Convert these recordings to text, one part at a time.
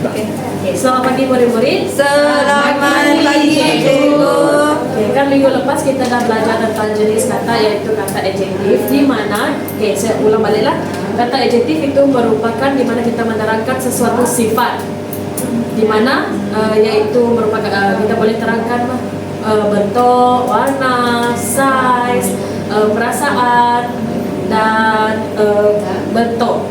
Okay, selamat pagi murid-murid. Selamat pagi cikgu. Okay, kan minggu lepas kita dah belajar tentang jenis kata yaitu kata adjektif, di mana, saya ulang baliklah, kata adjektif itu merupakan di mana kita menerangkan sesuatu sifat, di mana yaitu merupakan kita boleh terangkan bentuk, warna, size, perasaan dan bentuk.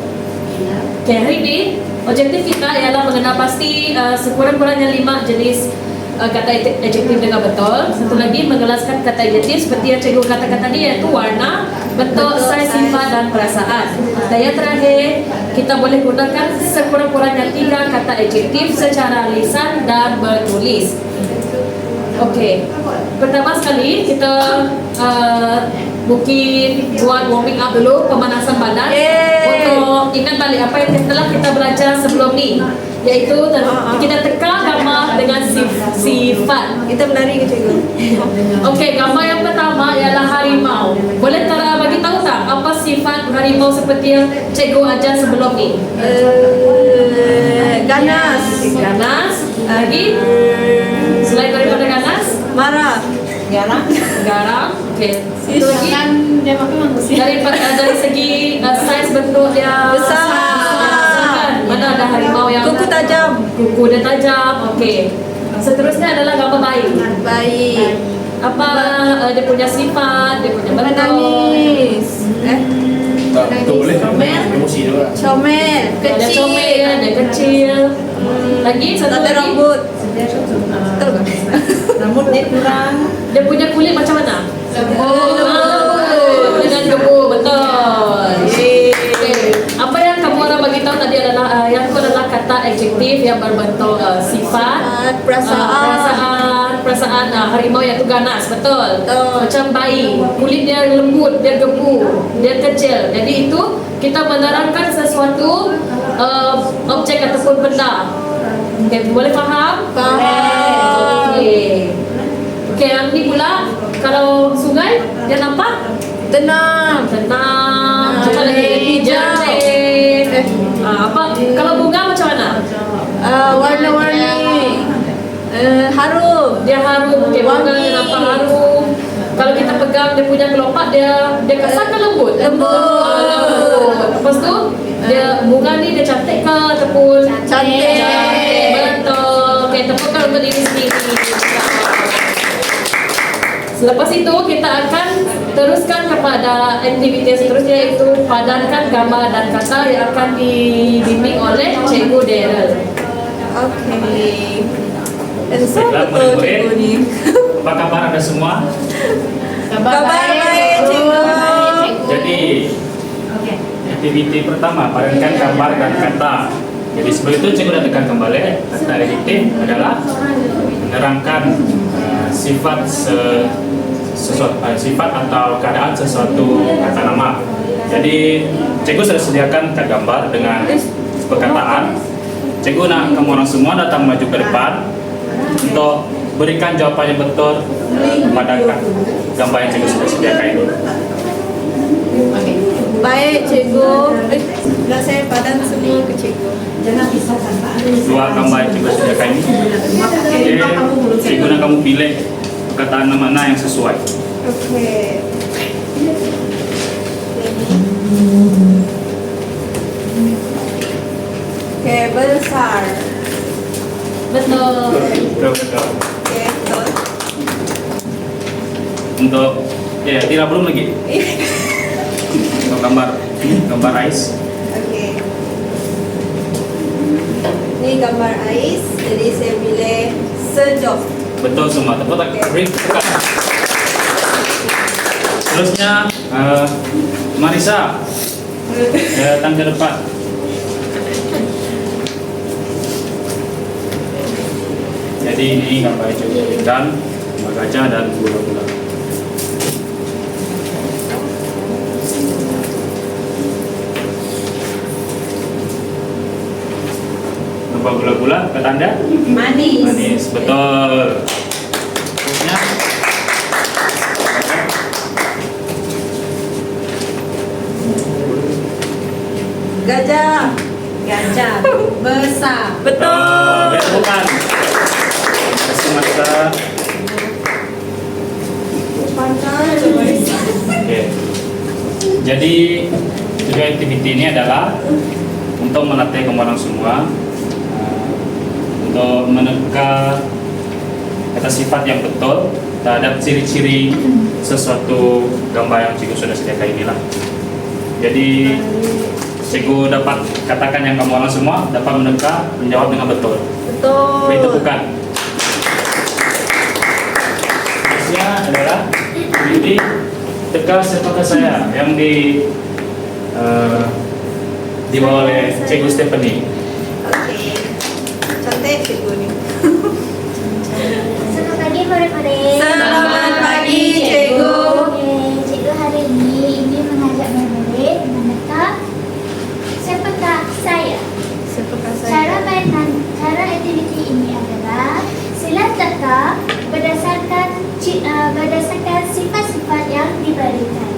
Okay, hari ini objektif kita ialah mengenal pasti sekurang-kurangnya 5 jenis kata adjektif dengan betul. Satu lagi mengelaskan kata adjektif seperti yang cikgu katakan tadi, iaitu warna, bentuk, size, sifat dan perasaan. Dan yang terakhir, kita boleh gunakan sekurang-kurangnya 3 kata adjektif secara lisan dan bertulis. Okey, pertama sekali kita mungkin buat warming up dulu, pemanasan badan untuk ingat balik apa yang telah kita belajar sebelum ni, iaitu kita teka gambar dengan sifat. Kita berlari ke cikgu. Okey, gambar yang pertama ialah harimau. Boleh bagi tahu tak apa sifat harimau seperti yang cikgu ajar sebelum ni? Ganas. Ganas. Lagi? Selain daripada ganas? Marah. Garang. Okey. Satu lagi? Dia makan manusia. Dari segi saiz bentuk dia Besar. kan? Mana ada harimau yang Kuku tajam. kuku dia tajam. Okey. Seterusnya adalah gambar bayi. Baik. Apa dia punya sifat, dia punya bentuk. Menangis. Tak boleh emosi dia orang. Comel. Dia Kecil. comel, dia kecil. Lagi satu Tak ada lagi. rambut. Betul ke? Rambut dia kurang. Dia punya kulit macam mana? Lembut. Dengan gebu, betul. Okay. Apa yang kamu orang bagi tahu tadi adalah yang itu adalah kata adjektif yang berbentuk sifat, perasaan harimau iaitu ganas, betul. Macam bayi, kulit dia lembut, dia gebu, dia kecil. Jadi itu kita menerangkan sesuatu objek ataupun benda. Okay, boleh faham? Faham. Okay. Okay, yang ni pula kalau sungai dia nampak Tenang. apa lagi? Jernih. Apa kalau bunga macam mana? Warna-warni. Harum. Dia harum. Okay, bunga dia nampak harum. Kalau kita pegang dia punya kelopak, dia kasar ke lembut? Lembut. Lepas tu dia bunga ni dia cantik ke ataupun Cantik. betul. Okay, tepukan untuk diri sendiri. Selepas itu kita akan teruskan kepada aktiviti seterusnya, iaitu padankan gambar dan kata yang akan dibimbing oleh Cikgu Daryl. Okey. Dan so Baiklah, betul murid-murid. cikgu ni. Apa kabar anda semua? Kabar baik cikgu. Jadi aktiviti pertama, padankan gambar dan kata. Jadi sebelum itu cikgu dah tekan kembali, kata adjektif adalah menerangkan sifat sifat atau keadaan sesuatu kata nama. Jadi cikgu sudah sediakan kad gambar dengan perkataan. Cikgu nak kamu orang semua datang maju ke depan untuk berikan jawapan yang betul pada gambar yang cikgu sudah sediakan ini. Baik cikgu. Nak saya padan semua ke cikgu. Dua gambar yang cikgu sediakan ini. Jadi cikgu nak kamu pilih perkataan mana yang sesuai. Okey. Okey, besar. Betul. Betul. Okey, betul. Untuk tidak belum lagi. Untuk gambar ais. Okey. Ni gambar ais, jadi saya pilih sejuk. Betul semua. Tepuk tangan. Beri tepukan. Seterusnya Marisa datang ke depan. Jadi ini gambar ikan, gambar gajah dan gula-gula. Gambar gula-gula kata anda? Manis. Manis, betul. Terusnya Gajah. Gajah besar. Marisa. Betul. Bukan. Terima kasih Marisa. Oke. Jadi tujuan aktiviti ini adalah untuk melatih kamu orang semua untuk menekan kata sifat yang betul terhadap ciri-ciri sesuatu gambar yang cikgu sudah sediakan inilah. Jadi cikgu dapat katakan yang kamu orang semua dapat menekan menjawab dengan betul. Betul. Beri tepukan. Tugasnya adalah ini teka siapakah saya yang dibawa oleh cikgu Stephanie. Oke. Cantik cikgu nih. Selamat pagi murid-murid. Selamat pagi cikgu. Cikgu hari ini ingin mengajak murid-murid menetap siapakah saya. Siapakah Cara aktiviti ini adalah sila teka berdasarkan sifat-sifat yang diberikan.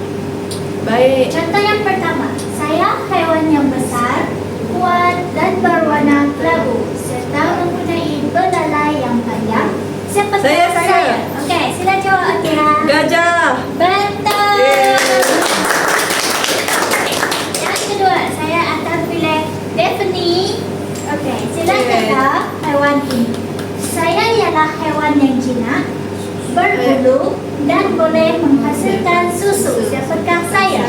Baik. Contoh yang pertama, saya haiwan yang besar, kuat dan berwarna kelabu serta mempunyai belalai yang panjang. Siapakah Saya. Okey, sila jawab Akira. Gajah. Betul. Yeay. Yang kedua, saya akan pilih Daphne. Okey, sila Okey. teka haiwan ini. Saya ialah haiwan yang jinak, berbulu dan boleh menghasilkan susu. Siapakah saya?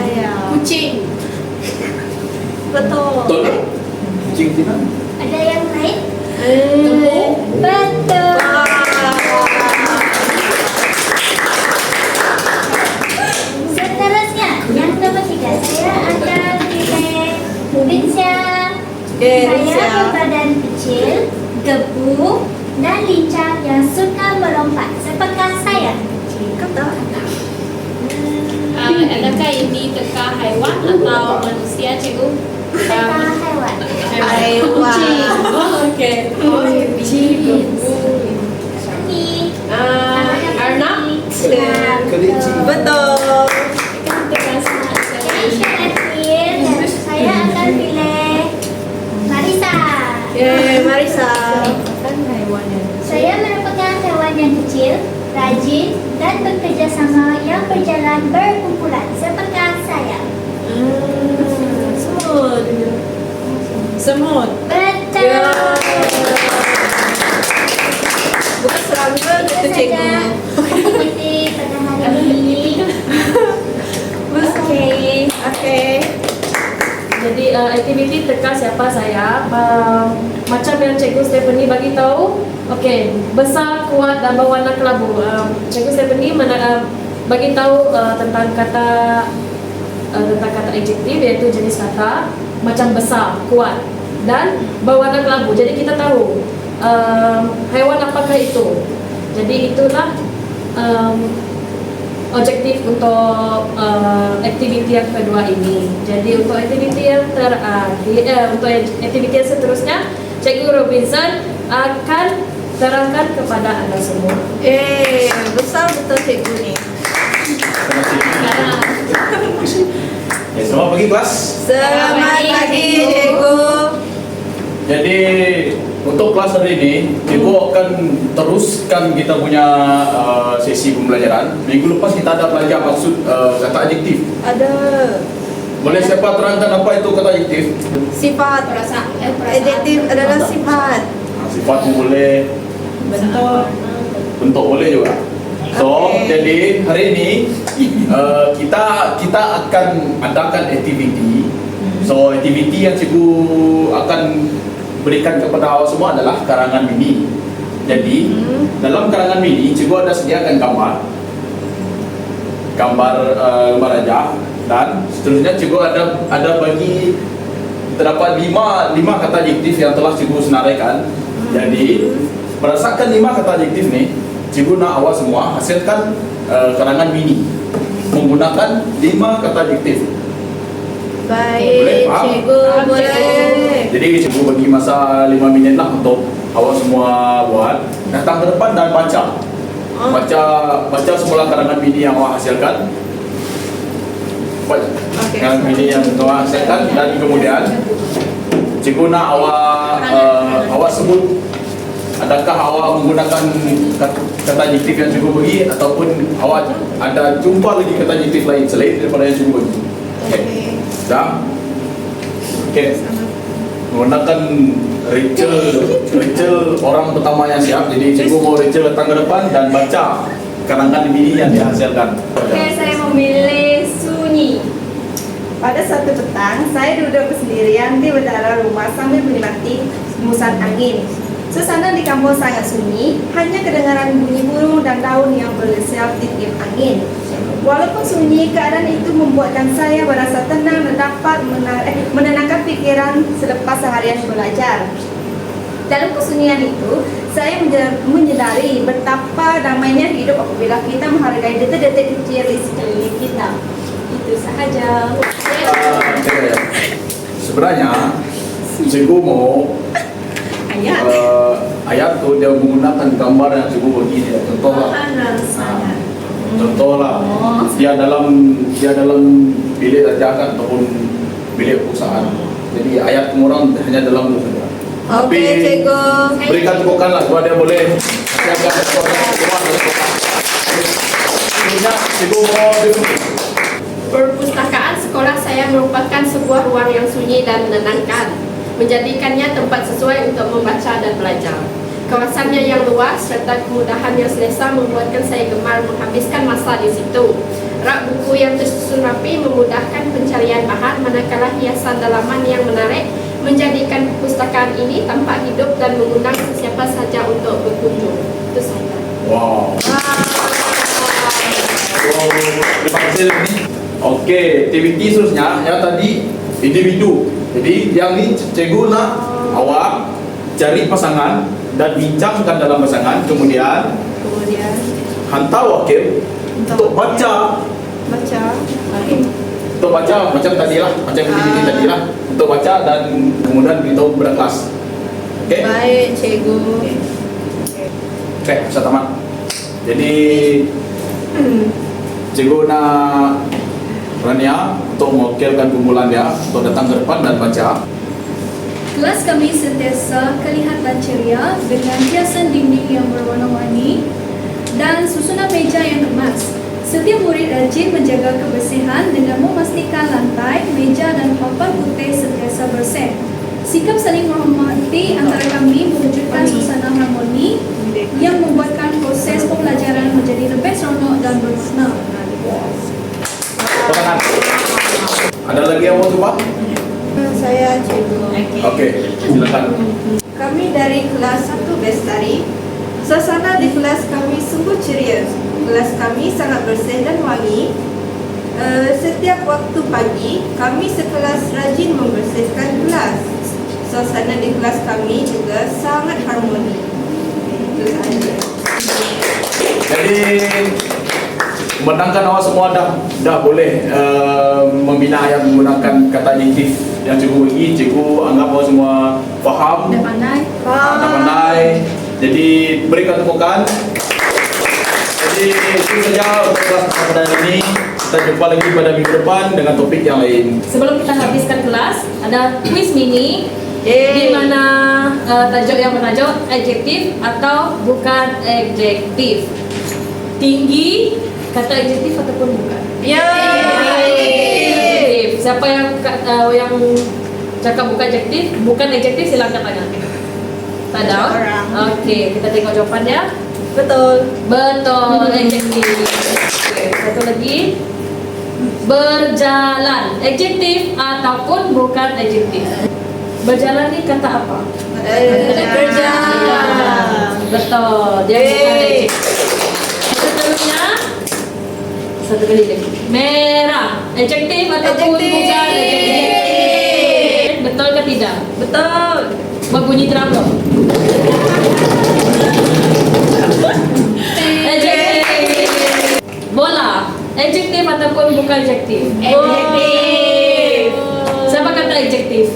Kucing. Betul. Kucing Cina. Ada yang lain? Betul. Seterusnya, yang nomor 3, saya akan pilih Rinsia. Okey, Saya Rinsia. berbadan kecil, gebuk dan lincah yang suka melompat. Siapakah saya? Kata. Adakah ini teka haiwan atau manusia, cikgu? Teka haiwan. Haiwan. Kucing. Oh, okey. Ini. Arnab. Kelinci. Betul. Yang terakhir, saya akan pilih Marisa. Yeay, Marisa. Saya merupakan haiwan yang kecil, rajin dan bekerja sama yang berjalan berkumpulan. Siapakah saya? Semut. Semut. Betul. Ya. Bukan serangga Itu gitu cikgu. saja aktiviti pada hari ini. Okey. Okey. Jadi aktiviti teka siapa saya, macam yang cikgu Stephanie bagi tahu. Okey, besar, kuat dan berwarna kelabu. Cikgu Stephanie bagi tahu tentang kata adjektif, iaitu jenis kata macam besar, kuat dan berwarna kelabu. Jadi kita tahu haiwan apakah itu. Jadi itulah objektif untuk aktiviti yang kedua ini. Jadi untuk aktiviti yang untuk aktiviti yang seterusnya, Cikgu Robinson akan terangkan kepada anda semua. Besar betul cikgu ni. Selamat pagi kelas. Selamat pagi cikgu. Jadi untuk kelas hari ini, cikgu akan teruskan kita punya sesi pembelajaran. Minggu lepas kita ada belajar maksud kata adjektif. Ada Boleh siapa terangkan apa itu kata adjektif? sifat. Adjektif adalah sifat. Sifat boleh, bentuk boleh juga. So, Okey. jadi hari ini kita akan adakan aktiviti. So, aktiviti yang cikgu akan berikan kepada awak semua adalah karangan mini. Jadi, dalam karangan mini, cikgu ada sediakan gambar raja, dan seterusnya cikgu ada bagi terdapat lima kata adjektif yang telah cikgu senaraikan. Jadi, berdasarkan 5 kata adjektif ni, cikgu nak awak semua hasilkan karangan mini menggunakan 5 kata adjektif. Baik, Boleh, faham? cikgu boleh. Jadi cikgu bagi masa 5 minit lah untuk awak semua buat. Datang ke depan dan baca. Baca semula karangan mini yang awak hasilkan. Baca Okey. karangan mini yang awak hasilkan, dan kemudian cikgu nak awak sebut adakah awak menggunakan kata adjektif yang cikgu bagi ataupun awak ada jumpa lagi kata adjektif lain selain daripada yang cikgu bagi. Okey. Dah? Okey. Menggunakan Rachel orang pertama yang siap. Jadi cikgu mau Rachel datang ke depan dan baca karangan ini yang dihasilkan. Okey, saya memilih sunyi. Pada suatu petang, saya duduk bersendirian di bedara rumah sambil menikmati hembusan angin. Suasana di kampung sangat sunyi, hanya kedengaran bunyi burung dan daun yang bergeser di tiup angin. Walaupun sunyi, keadaan itu membuatkan saya merasa tenang dan dapat menenangkan pikiran selepas seharian belajar. Dalam kesunyian itu, saya menyadari betapa damainya hidup apabila kita menghargai detik-detik kecil di sekeliling kita. Itu sahaja. Sebenarnya cikgu mau ayat tu dia menggunakan gambar yang cikgu bagi dia. Contohlah dia dalam bilik raja ataupun bilik perusahaan. Jadi ayat orang hanya dalam tu saja. Okey, cikgu. Berikan tepukanlah supaya dia boleh cikgu mau Perpustakaan sekolah saya merupakan sebuah ruang yang sunyi dan menenangkan, menjadikannya tempat sesuai untuk membaca dan belajar. Kawasannya yang luas serta kemudahan yang selesa membuatkan saya gemar menghabiskan masa di situ. Rak buku yang tersusun rapi memudahkan pencarian bahan, manakala hiasan dalaman yang menarik menjadikan perpustakaan ini tampak hidup dan mengundang sesiapa saja untuk berkunjung. Itu saja. Wow. Terima kasih ni. Okey, aktiviti seterusnya yang tadi individu. Jadi yang ni cikgu nak awak cari pasangan dan bincangkan dalam pasangan, kemudian hantar wakil untuk baca macam tadi lah, macam aktiviti tadi lah, untuk baca dan kemudian beritahu kepada kelas. Okey? Baik, cikgu. Okey, bisa tamat. Jadi cikgu nak Rania untuk mewakilkan kumpulan dia untuk datang ke depan dan baca. Kelas kami sentiasa kelihatan ceria dengan hiasan dinding yang berwarna-warni dan susunan meja yang emas. Setiap murid rajin menjaga kebersihan dengan memastikan lantai, meja dan papan putih sentiasa bersih. Sikap saling menghormati antara kami mewujudkan suasana harmoni yang membuatkan proses pembelajaran menjadi lebih seronok dan bermakna. Tangan. Ada lagi yang mau coba? Saya cikgu. Okey, silakan. Kami dari kelas 1 Bestari. Suasana di kelas kami sungguh ceria. Kelas kami sangat bersih dan wangi. Setiap waktu pagi, kami sekelas rajin membersihkan kelas. Suasana di kelas kami juga sangat harmoni. Itu sahaja. Jadi menangkan awak semua dah boleh membina ayat menggunakan kata adjektif yang cikgu bagi. Cikgu anggap awak semua faham, Dah pandai? dah pandai. Jadi berikan tepukan. Jadi itu saja untuk kelas pada hari ini. Kita jumpa lagi pada minggu depan dengan topik yang lain. Sebelum kita habiskan kelas, ada quiz mini di mana tajuk yang bertajuk adjektif atau bukan adjektif. Tinggi kata adjektif ataupun bukan? Adjektif. Siapa yang cakap bukan adjektif silakan tanya. Tak ada? Okey, kita tengok jawapannya. Betul. Betul, adjektif. Okey, satu lagi. Berjalan, adjektif ataupun bukan adjektif? Berjalan ni kata apa? Kerja. Betul, dia bukan adjektif. Seterusnya satu kali lagi. Merah, adjektif ataupun bukan adjektif? Betul ke tidak? Betul. Berbunyi terawal. Adjektif. Bola, adjektif ataupun bukan adjektif? Adjektif. Siapa kata adjektif?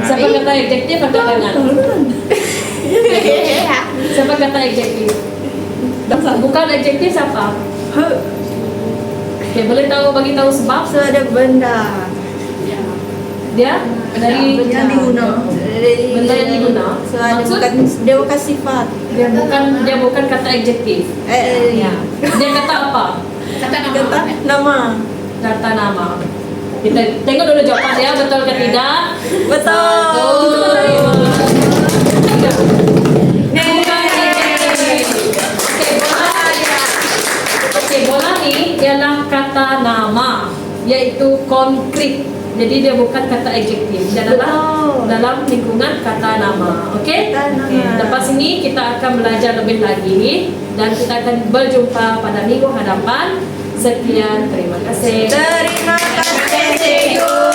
Siapa kata adjektif atau tangan? Siapa kata adjektif? Bukan adjektif siapa? Okay, boleh bagi tahu sebab? So ada benda. Dia dari yang diguna. benda yang diguna. So ada Maksud dia bukan sifat. dia bukan kata adjektif. Ya. Dia kata apa? Kata Kata nama. nama. Kata nama. Kita tengok dulu jawaban dia betul ke tidak? Betul. Oke, bola ni ialah kata nama, yaitu konkret. Jadi dia bukan kata adjektif. Dia adalah dalam lingkungan kata nama. Okey? Kata nama. Okey. Lepas ini kita akan belajar lebih lagi dan kita akan berjumpa pada minggu hadapan. Sekian, terima kasih. Terima kasih, cikgu.